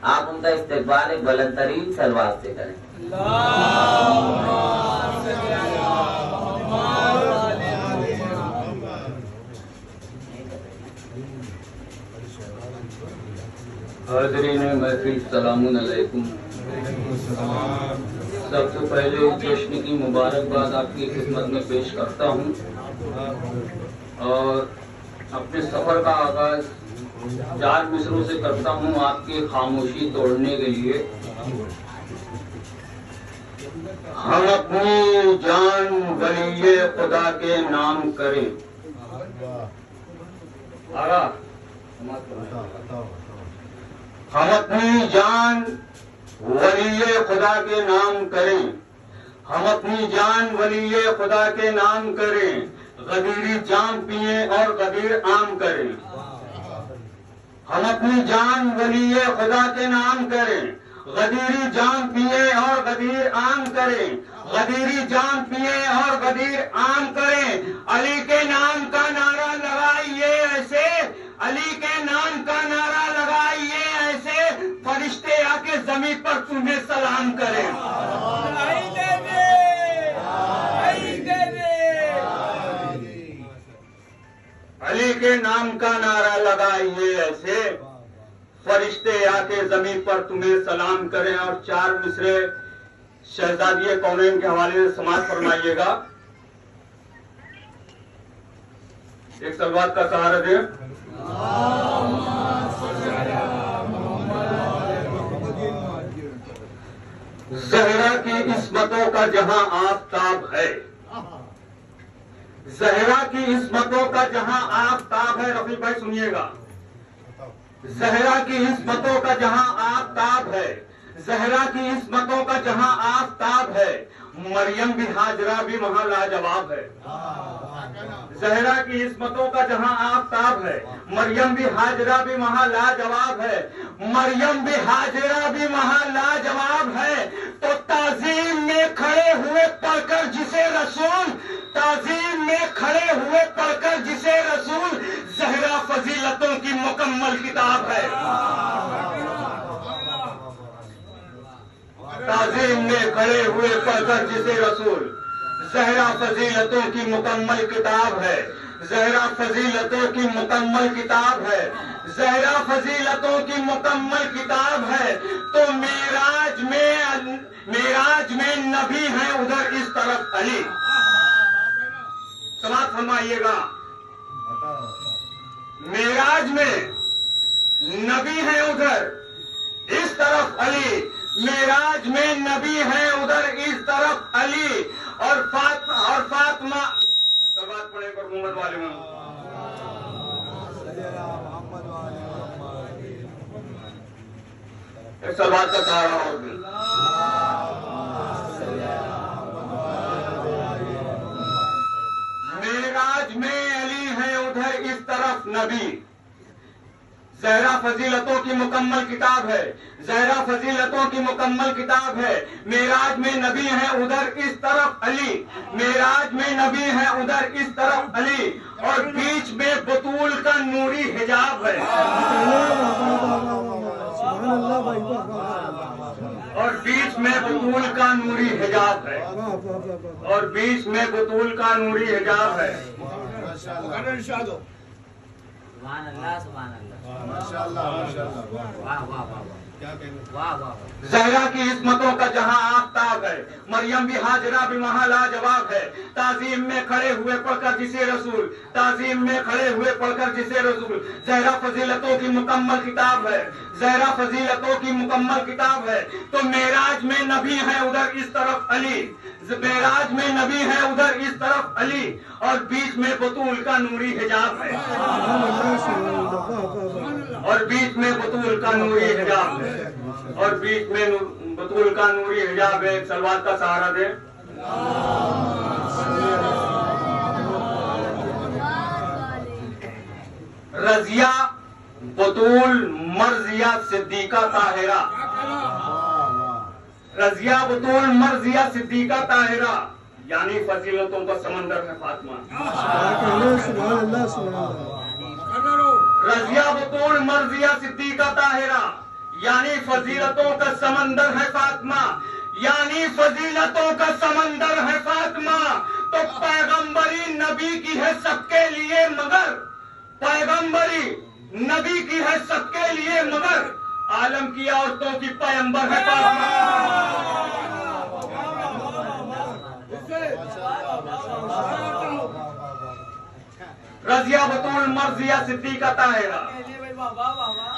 आप उनका इस्तेकबाल एक बुलंद तरीन सलवात से करें। हाज़रीन महफिल सलामुन अलैकुम। सबसे पहले इस जश्न की मुबारकबाद आपकी खिदमत में पेश करता हूँ और अपने सफ़र का आगाज़ 4 मिसरों से करता हूँ आपकी खामोशी तोड़ने के लिए। हम अपनी जान वलीये खुदा के नाम करें। हम अपनी जान वलीये खुदा के नाम करें। हम अपनी जान वलीये खुदा के नाम करें। गदीरी जाम पिए और गदीर आम करें। हम अपनी जान वलीये खुदा के नाम करें। गदीरी जाम पिए और गदीर आम करें। गदीरी जाम पिए और गदीर आम करें। अली के नाम का नारा लगाइए ऐसे। अली के नाम का नारा लगाइए ऐसे। फरिश्ते आके जमीन पर तुम्हें सलाम करें। अली के नाम का नारा लगाइए ऐसे। फरिश्ते आके जमीन पर तुम्हें सलाम करें। और 4 मिसरे शहजादी कौनैन के हवाले से समाज फरमाइएगा। एक सलवात का सहारा दे। ज़हरा की इस्मतों का जहां आफताब है। ज़हरा की इस्मतों का जहां आफताब है। रफीक भाई सुनिएगा। ज़हरा की इस्मतों का जहां आफताब है। ज़हरा की इस्मतों का जहां आफताब है। मरियम भी हाजरा भी वहां लाजवाब है। ज़हरा की इस्मतों का जहां आफताब है। मरियम भी हाजरा भी वहां लाजवाब है। मरियम भी हाजरा भी वहां लाजवाब है। तो ताज़ीम में खड़े हुए पढ़कर जिसे रसूल, ताज़ीम में खड़े हुए पढ़कर जिसे रसूल, ज़हरा फजीलतों की मुकम्मल किताब है। ताज़ीम में खड़े हुए पढ़कर जिसे रसूल, ज़हरा फजीलतों की मुकम्मल किताब है। ज़हरा फजीलतों की मुकम्मल किताब है। ज़हरा फजीलतों की मुकम्मल किताब है। तो मेराज में नबी है उधर इस तरफ अली। समाज फरमाइएगा। मेराज में नबी है उधर इस तरफ अली। मेराज में नबी है उधर इस तरफ अली। और फातिमा सलवात पढ़े पर मोहम्मद वाले में सलवात का सहारा और भी। मेराज में अली है उधर इस तरफ नबी। ज़हरा फजीलतों की मुकम्मल किताब है। ज़हरा फजीलतों की मुकम्मल किताब है। मेराज में नबी है उधर इस तरफ अली। मेराज में नबी है उधर इस तरफ अली। और बीच में बतूल का नूरी हिजाब है। और बीच में बतूल का नूरी हिजाब है। और बीच में बतूल का नूरी हिजाब है। सुभान अल्लाह, सुभान अल्लाह, माशाअल्लाह, माशाअल्लाह, वाह वाह वाह क्या कहने, वाह वाह। ज़हरा की इस्मतों का जहां आफताब है। मरियम भी हाजरा भी वहां लाजवाब है। ताज़ीम में खड़े हुए पढ़कर जिसे रसूल, ताज़ीम में खड़े हुए पढ़कर जिसे रसूल, ज़हरा फजीलतों की मुकम्मल किताब है। ज़हरा फजीलतों की मुकम्मल किताब है। तो मेराज में नबी है उधर इस तरफ अली। मेराज में नबी है उधर इस तरफ अली। और बीच में बतूल का नूरी हिजाब है। और बीच में बतूल का नूरी हिजाब है। और बीच में बतूल का नूरी हिजाब है। सलवात का सहारा दे। रजिया बतूल मर्जिया सिद्दीका ताहिरा। रजिया बतूल मर्जिया सिद्दीका ताहिरा यानी फजीलतों का समंदर है फातिमा। रजिया बतूल मर्जिया सिद्दीका ताहिरा यानी फजीलतों का समंदर है फातिमा, यानी फजीलतों का समंदर है फातिमा। तो पैगंबरी नबी की है सबके लिए मगर, पैगंबरी नबी की है सबके लिए मगर आलम की औरतों की पैगंबर है फातिमा। रजिया बतूल मर्जिया सिद्दीका ताहिरा,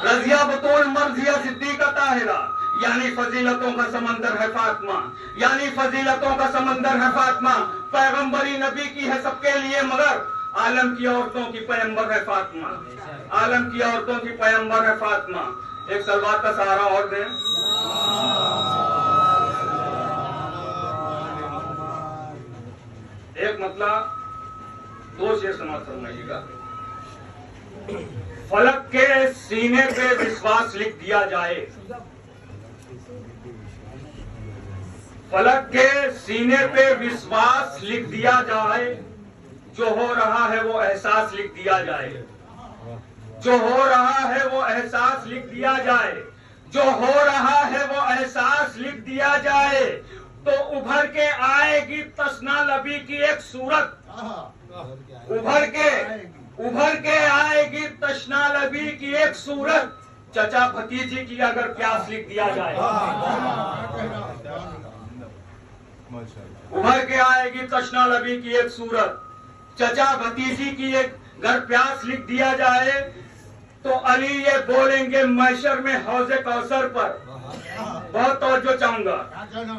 रजिया बतूल मर्जिया सिद्दीका ताहिरा, यानी फजीलतों का समंदर है फातिमा, यानी फजीलतों का समंदर है फातिमा। पैगंबरी नबी की है सबके लिए मगर आलम की औरतों की पैगंबर है फातिमा, आलम की औरतों की पैगंबर है फातिमा। एक सलवात का सहारा और दें। एक मतलब दो शेर समाज फरमाइएगा। फलक के सीने पे विश्वास लिख दिया जाए, फलक के सीने पे विश्वास लिख दिया जाए, जो हो रहा है वो एहसास लिख दिया जाए, जो हो रहा है वो एहसास लिख दिया जाए, जो हो रहा है वो एहसास लिख दिया जाए। तो उभर के आएगी तस्ना लबी की एक सूरत, उभर के आएगी तस्ना लबी की एक सूरत, चचा भतीजी की अगर प्यास लिख दिया जाए। उभर के आएगी तस्ना लबी की एक सूरत, चचा भतीजी की एक घर प्यास लिख दिया जाए। तो अली ये बोलेंगे मैशर में हौजे कौसर पर, बहुत तवज्जो चाहूंगा,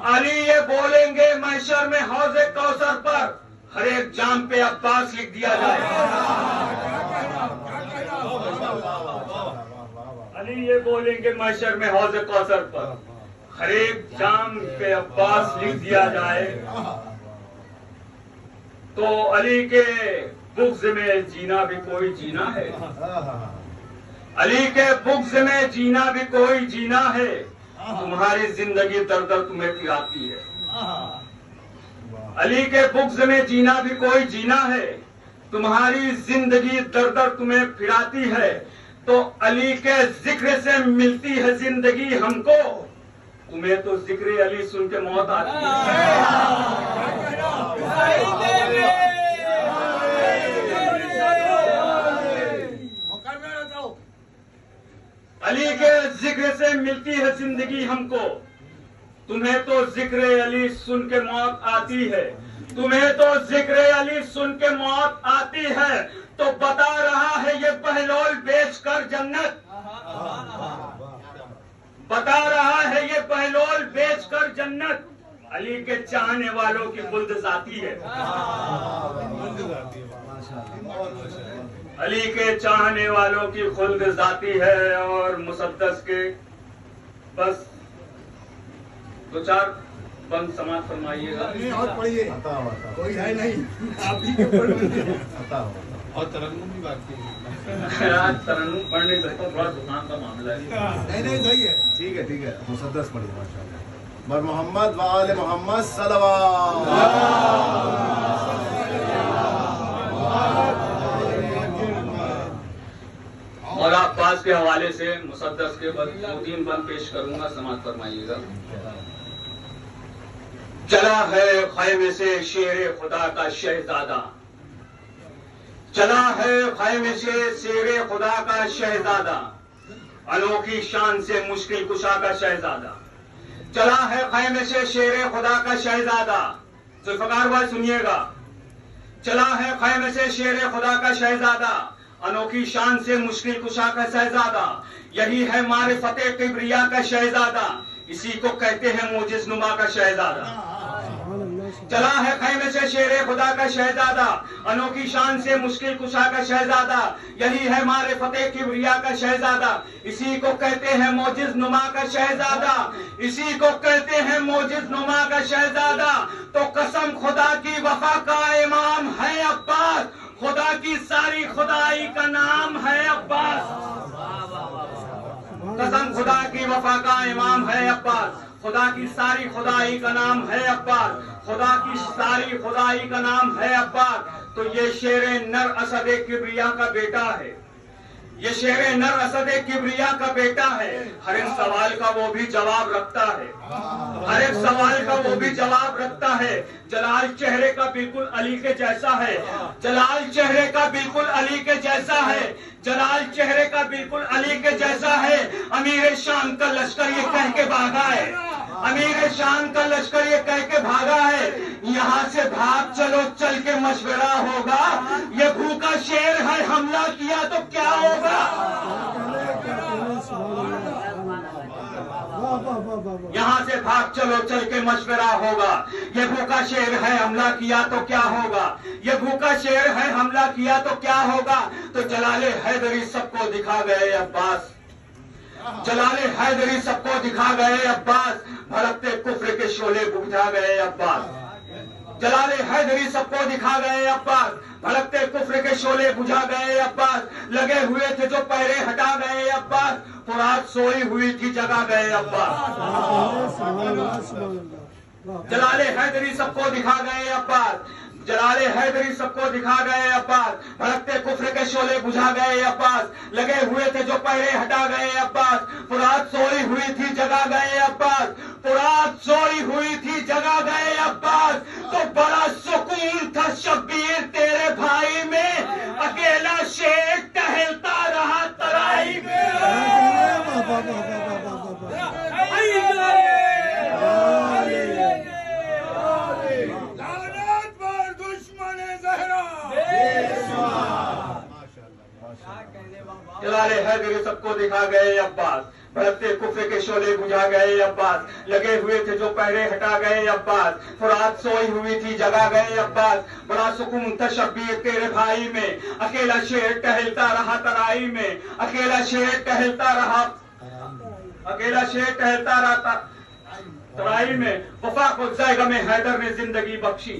अली ये बोलेंगे मैशर में हौजे कौसर पर, हर एक जाम पे अब्बास लिख दिया जाए। अली ये बोलेंगे मैशर में हौजे कौसर पर, हर एक जाम पे अब्बास लिख दिया जाए। तो अली के बुग़्ज़ में जीना भी कोई जीना है, अली के बुग़्ज़ में जीना भी कोई जीना है। तुम्हारी जिंदगी दर दर तुम्हें फिराती है, अली के बुग़्ज़ में जीना भी कोई जीना है, तुम्हारी जिंदगी दर दर तुम्हें फिराती है। तो अली के जिक्र से मिलती है जिंदगी हमको, तुम्हें तो जिक्र अली सुन के मौत आती है। अली के जिक्र से मिलती है जिंदगी हमको, तुम्हें तो जिक्र अली सुन के मौत आती है, तुम्हें तो जिक्र अली सुन के मौत आती है। तो बता रहा है ये बहलोल बेचकर जन्नत, बता रहा है ये बहलोल बेचकर जन्नत, अली के चाहने वालों की खुल्द जाती है, अली के चाहने वालों की खुल्द जाती है। और मुसद्दस के बस दो चार बंद समाज फरमाइएगा। और पढ़िए, कोई है नहीं, आप ही के पढ़िए। और तरन्नुम की बात कीजिए। आज तरन्नुम पढ़ नहीं सकता, थोड़ा दुकान का मामला है। नहीं सही है, ठीक है मुसद्दस पढ़िए माशाअल्लाह। बर मोहम्मद वाले मोहम्मद सल्लल्लाहु और अब्बास के हवाले से मुसद्दस के बाद 2-3 बंद पेश करूंगा, समाज फरमाइएगा। चला है खैमे से शेर खुदा का शहजादा, चला है खैमे से शेर खुदा का शहजादा, अनोखी शान से मुश्किल कुशा का शहजादा, चला है खैमे से शेर खुदा का शहजादा। जुल्फकार भाई सुनिएगा, चला है खैमे से शेर खुदा का शहजादा, अनोखी शान से मुश्किल कुशा का शहजादा, यही है मारिफते किब्रिया का शहजादा, इसी को कहते हैं मोजिज नुमा का शहजादा। चला है खैमे से शेर खुदा का शहजादा, अनोखी शान से मुश्किल कुशा का शहजादा, यही है मारिफते किब्रिया का शहजादा, इसी को कहते हैं मोजिज नुमा का शहजादा, इसी को कहते हैं मोजिज नुमा का शहजादा। तो कसम खुदा की वफा का इमाम है अब्बास, खुदा की सारी खुदाई का नाम है अब्बास, कसम खुदा की वफा का इमाम है अब्बास, खुदा की सारी खुदाई का नाम है अब्बास, खुदा की सारी खुदाई का नाम है अब्बास। तो ये शेर नर असद किब्रिया का बेटा है, ये शेर नर असद किबरिया का बेटा है। हर एक सवाल का वो भी जवाब रखता है, हर एक सवाल का वो भी जवाब रखता है। जलाल चेहरे का बिल्कुल अली के जैसा है, जलाल चेहरे का बिल्कुल अली के जैसा है, जलाल चेहरे का बिल्कुल अली के जैसा है। अमीर शान का लश्कर ये कह के भागा है, अमीर शान का लश्कर ये कह के भागा है, यहाँ से भाग चलो चल के मशवरा होगा। ये भूखा शेर है, हमला किया तो क्या होगा। यहाँ से भाग चलो चल के मशवरा होगा। ये भूखा शेर है, हमला किया तो क्या होगा। ये भूखा शेर है, हमला किया तो क्या होगा। तो जलाले हैदरी सबको दिखा गए अब्बास, जलाले हैदरी सबको दिखा गए अब्बास। भड़कते कुफ्र के शोले बुझा गए अब्बास, जलाले हैदरी सबको दिखा गए अब्बास। भड़कते कुफ्र के शोले बुझा गए अब्बास। लगे हुए थे जो पैरे हटा गए अब्बास। फुरात सोई हुई थी जगा गए अब्बास। जलाले हैदरी सबको दिखा गए अब्बास, जलाले हैदरी सबको दिखा गए अब्बास। भड़कते कुफ्र के शोले बुझा गए अब्बास। लगे हुए थे जो पैरे हटा गए अब्बास। फुरात सोई हुई थी जगा गए अब्बास, फुरात सोई हुई थी जगा गए अब्बास। तो बड़ा सुकून था शब्बीर तेरे भाई में, अकेला शेर टहलता रहा तराई में। जलाले हैदरी सबको दिखा गए अब्बास। भड़कते कुफ्र के शोले बुझा गए अब्बास। लगे हुए थे जो पैरे हटा गए अब्बास। फुरात सोई हुई थी जगा गए अब्बास। बड़ा सुकून था शब्बीर तेरे भाई में, अकेला शेर टहलता रहा तराई में। अकेला शेर टहलता रहा, अकेला शेर टहलता रहा तराई में। वफा को ज़ैग़ में हैदर ने जिंदगी बख्शी,